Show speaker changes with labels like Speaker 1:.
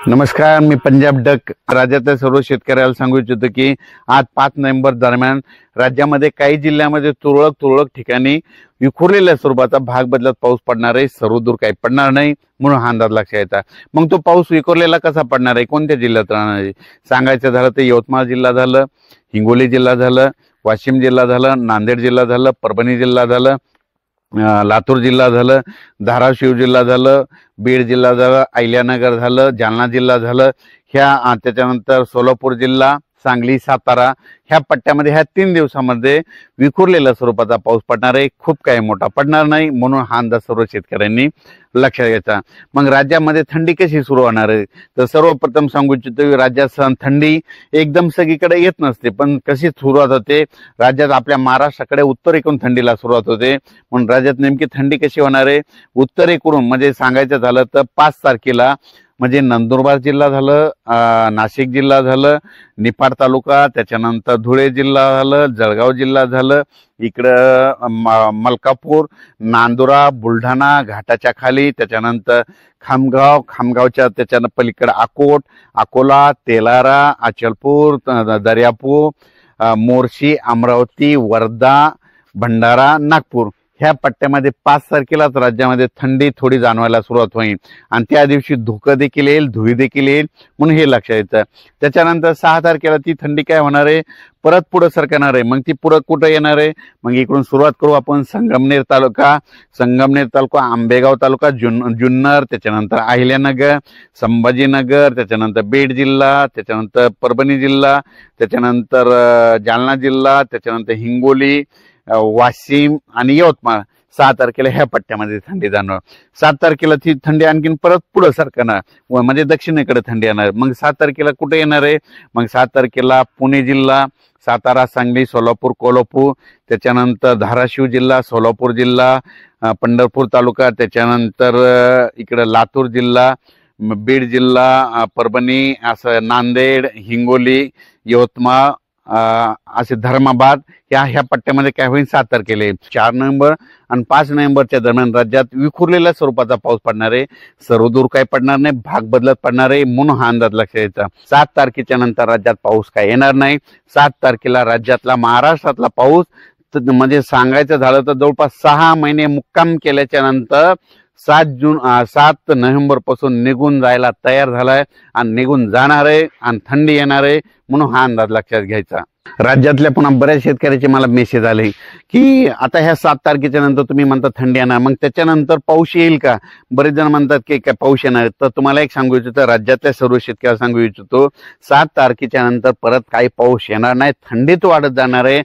Speaker 1: नमस्कार, मी पंजाब डक राज्यातल्या सर्व शेतकऱ्याला सांगू इच्छितो की आज 5 नोव्हेंबर दरम्यान राज्यामध्ये काही जिल्ह्यामध्ये तुरळक ठिकाणी विखुरलेल्या स्वरूपाचा भाग बदलत पाऊस पडणार आहे। सर्वदूर काही पडणार नाही म्हणून हा अंदाज लक्षात येता। मग तो पाऊस विखुरलेला कसा पडणार आहे, कोणत्या जिल्ह्यात राहणार आहे सांगायचं झालं तर यवतमाळ जिल्हा झालं, हिंगोली जिल्हा झालं, वाशिम जिल्हा झालं, नांदेड जिल्हा झालं, परभणी जिल्हा झालं, लातूर जिल्हा झालं, धाराशिव जिल्हा झालं, बीड जिल्हा झालं, अहिल्यानगर झालं, जालना जिल्हा झालं, ह्या त्याच्यानंतर सोलापूर जिल्हा, सांगली, सातारा ह्या पट्ट्यामध्ये ह्या 3 दिवसामध्ये विखुरलेल्या स्वरूपाचा पाऊस पडणार आहे। खूप काही मोठा पडणार नाही म्हणून हा अंदाज सर्व शेतकऱ्यांनी लक्षात घ्यायचा। मग राज्यामध्ये थंडी कशी सुरू होणार आहे तर सर्वप्रथम सांगू इच्छितो राज्यात थंडी एकदम सगळीकडे येत नसते, पण कशी सुरुवात होते राज्यात आपल्या महाराष्ट्राकडे उत्तरेकडून थंडीला सुरुवात होते। म्हणून राज्यात नेमकी थंडी कशी होणार आहे उत्तरेकडून म्हणजे सांगायचं झालं तर 5 तारखेला म्हणजे नंदुरबार जिल्हा झालं, नाशिक जिल्हा झालं, निफाड तालुका, त्याच्यानंतर धुळे जिल्हा झालं, जळगाव जिल्हा झालं, इकडं मलकापूर, नांदुरा, बुलढाणा घाटाच्या खाली, त्याच्यानंतर खामगावच्या त्याच्या पलीकडे अकोट, अकोला, तेलारा, अचलपूर, दर्यापूर, मोर्शी, अमरावती, वर्धा, भंडारा, नागपूर ह्या पट्ट्यामध्ये 5 तारखेलाच राज्यामध्ये थंडी थोडी जाणवायला सुरुवात होईल आणि त्या दिवशी धुकं देखील येईल, धुळी देखील येईल म्हणून हे लक्षात येतं। त्याच्यानंतर 6 तारखेला ती थंडी काय होणार आहे परत पुढे सरकणार आहे। मग ती पुढे कुठं येणार आहे, मग इकडून सुरुवात करू आपण संगमनेर तालुका, आंबेगाव तालुका, जुन्नर, त्याच्यानंतर अहिल्यानगर, संभाजीनगर, त्याच्यानंतर बीड जिल्हा, त्याच्यानंतर परभणी जिल्हा, त्याच्यानंतर जालना जिल्हा, त्याच्यानंतर हिंगोली, वाशिम आणि यवतमाळ 6 तारखेला ह्या पट्ट्यामध्ये थंडी जाणवणार। 7 तारखेला ती थंडी आणखीन परत पुढे सरकणार म्हणजे दक्षिणेकडे थंडी येणार। मग 7 तारखेला कुठे येणार आहे, मग 7 तारखेला पुणे जिल्हा, सातारा, सांगली, सोलापूर, कोल्हापूर, त्याच्यानंतर धाराशिव जिल्हा, सोलापूर जिल्हा, पंढरपूर तालुका, त्याच्यानंतर इकडे लातूर जिल्हा, बीड जिल्हा, परभणी, असं नांदेड, हिंगोली, यवतमाळ, असे धर्माबाद ह्या पट्ट्यामध्ये काय होईल 7 तारखेला 4 नोव्हेंबर आणि 5 नोव्हेंबरच्या दरम्यान राज्यात विखुरलेल्या स्वरूपाचा पाऊस पडणार आहे। सर्वदूर काही पडणार नाही, भाग बदलत पडणार आहे म्हणून हा अंदाज लक्षात यायचा। 7 तारखेच्या नंतर राज्यात पाऊस काय येणार नाही। 7 तारखेला राज्यातला महाराष्ट्रातला पाऊस म्हणजे सांगायचं झालं तर जवळपास 6 महिने मुक्काम केल्याच्या नंतर 7 नोव्हेंबर पासून निघून जायला तयार झालाय आणि निघून जाणार आहे आणि थंडी येणार आहे म्हणून हा अंदाज लक्षात घ्यायचा। राज्यातल्या पुन्हा बऱ्याच शेतकऱ्याचे मला मेसेज आले की आता ह्या 7 तारखेच्या नंतर तुम्ही म्हणता थंडी येणार, मग त्याच्यानंतर पाऊस येईल का? बरेच जण म्हणतात की काय पाऊस येणार। तर तुम्हाला एक सांगू इच्छितो, राज्यातल्या सर्व शेतकऱ्याला सांगू इच्छितो 7 तारखेच्या नंतर परत काही पाऊस येणार नाही, थंडीत वाढत जाणार आहे।